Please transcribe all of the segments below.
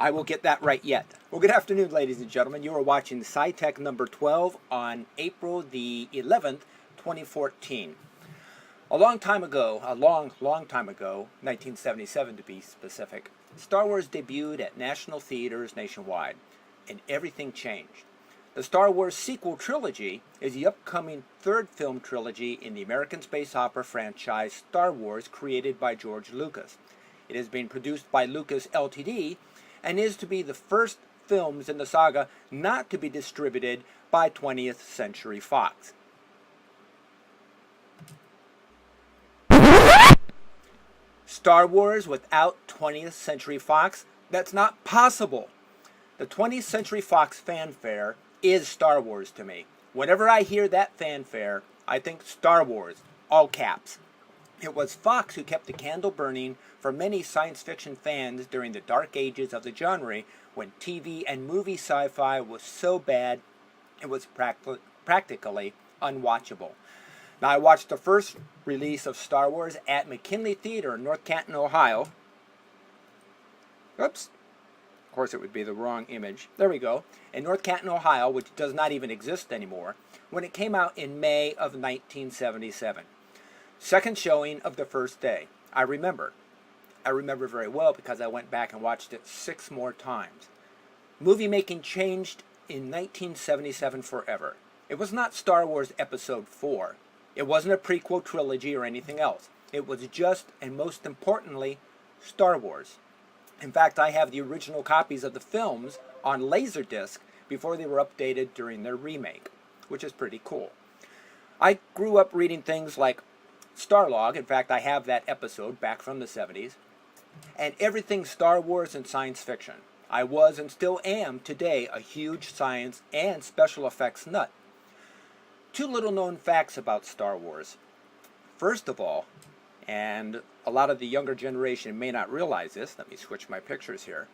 I will get that right yet. Well, good afternoon, ladies and gentlemen. You are watching SyTech number 12 on April the 11th, 2014. A long time ago, a long time ago, 1977 to be specific, Star Wars debuted at national theaters nationwide, and everything changed. The Star Wars sequel trilogy is the upcoming third film trilogy in the American space opera franchise Star Wars, created by George Lucas. It is being produced by Lucas Ltd. And is to be the first films in the saga not to be distributed by 20th Century Fox. Star Wars without 20th Century Fox? That's not possible. The 20th Century Fox fanfare is Star Wars to me. Whenever I hear that fanfare, I think Star Wars, all caps. It was Fox who kept the candle burning for many science fiction fans during the dark ages of the genre, when TV and movie sci-fi was so bad it was practically unwatchable. Now, I watched the first release of Star Wars at McKinley Theater in North Canton, Ohio. Oops. Of course, it would be the wrong image. There we go. In North Canton, Ohio, which does not even exist anymore, when it came out in May of 1977. Second showing of the first day. I remember very well because I went back and watched it 6 more times. Movie making changed in 1977 forever. It was not Star Wars Episode 4. It wasn't a prequel trilogy or anything else. It was just, and most importantly, Star Wars. In fact, I have the original copies of the films on Laserdisc before they were updated during their remake, which is pretty cool. I grew up reading things like Starlog. In fact, I have that episode back from the 70s. And everything Star Wars and science fiction. I was and still am today a huge science and special effects nut. 2 little known facts about Star Wars. First of all, and a lot of the younger generation may not realize this, let me switch my pictures here.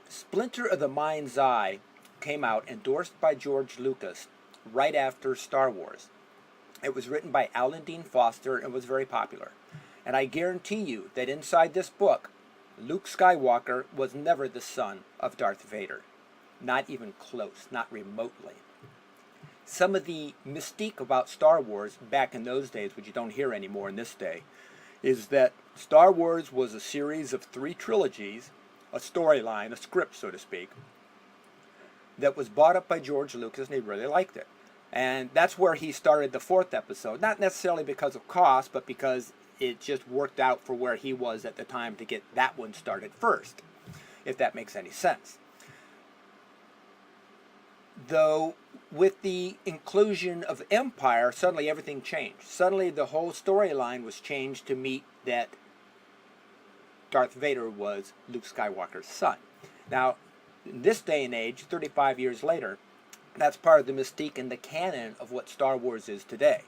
Splinter of the Mind's Eye came out endorsed by George Lucas right after Star Wars. It was written by Alan Dean Foster and was very popular. And I guarantee you that inside this book, Luke Skywalker was never the son of Darth Vader. Not even close, not remotely. Some of the mystique about Star Wars back in those days, which you don't hear anymore in this day, is that Star Wars was a series of 3 trilogies, a storyline, a script, so to speak, that was bought up by George Lucas, and he really liked it. And that's where he started the 4th episode, not necessarily because of cost, but because it just worked out for where he was at the time to get that one started first, if that makes any sense. Though, with the inclusion of Empire, suddenly everything changed. Suddenly the whole storyline was changed to meet that Darth Vader was Luke Skywalker's son. Now, in this day and age, 35 years later, that's part of the mystique and the canon of what Star Wars is today.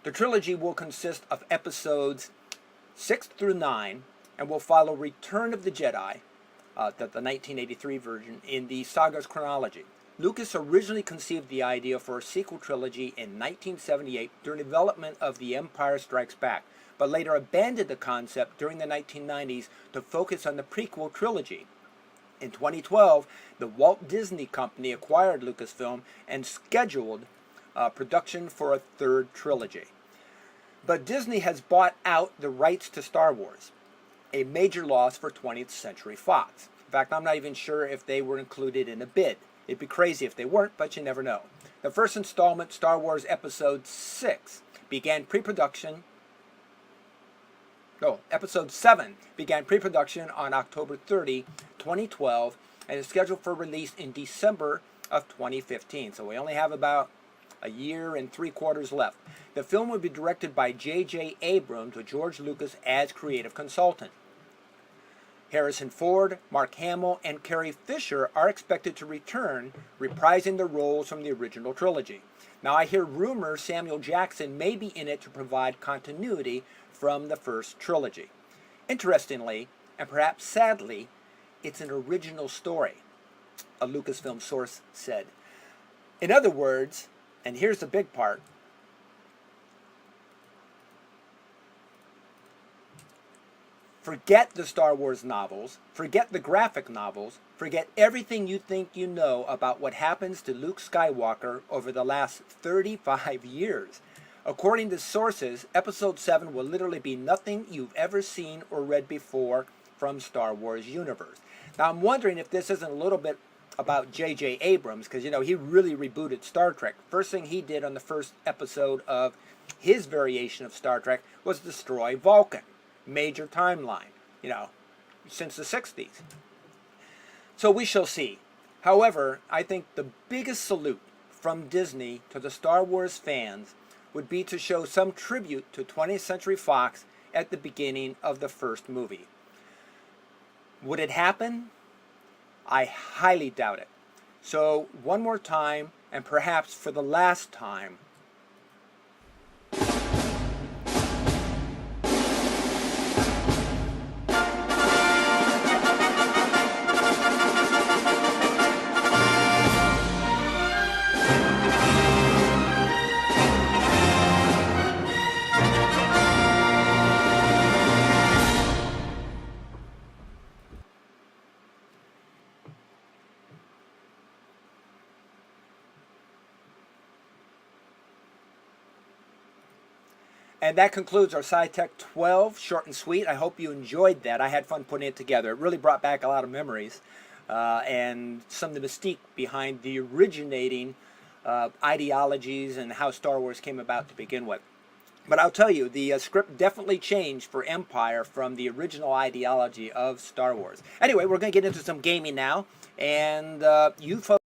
The trilogy will consist of episodes 6 through 9 and will follow Return of the Jedi, the 1983 version, in the saga's chronology. Lucas originally conceived the idea for a sequel trilogy in 1978 during development of The Empire Strikes Back, but later abandoned the concept during the 1990s to focus on the prequel trilogy. In 2012, the Walt Disney Company acquired Lucasfilm and scheduled production for a 3rd trilogy. But Disney has bought out the rights to Star Wars, a major loss for 20th Century Fox. In fact, I'm not even sure if they were included in a bid. It'd be crazy if they weren't, but you never know. The first installment, Star Wars Episode 6, began pre-production. No, Episode 7 began pre-production on October 30, 2012, and is scheduled for release in December of 2015. So we only have about a year and 3/4 left. The film would be directed by J.J. Abrams with George Lucas as creative consultant. Harrison Ford, Mark Hamill, and Carrie Fisher are expected to return, reprising their roles from the original trilogy. Now, I hear rumors Samuel Jackson may be in it to provide continuity from the first trilogy. Interestingly, and perhaps sadly, it's an original story, a Lucasfilm source said. In other words, and here's the big part, forget the Star Wars novels, forget the graphic novels, forget everything you think you know about what happens to Luke Skywalker over the last 35 years. According to sources, Episode 7 will literally be nothing you've ever seen or read before from Star Wars universe. Now, I'm wondering if this isn't a little bit about J.J. Abrams, because, he really rebooted Star Trek. First thing he did on the first episode of his variation of Star Trek was destroy Vulcan. Major timeline, since the 60s. So we shall see. However, I think the biggest salute from Disney to the Star Wars fans would be to show some tribute to 20th Century Fox at the beginning of the first movie. Would it happen? I highly doubt it. So one more time, and perhaps for the last time, and that concludes our SyTech 12, short and sweet. I hope you enjoyed that. I had fun putting it together. It really brought back a lot of memories and some of the mystique behind the originating ideologies and how Star Wars came about to begin with. But I'll tell you, the script definitely changed for Empire from the original ideology of Star Wars. Anyway, we're going to get into some gaming now, and you folks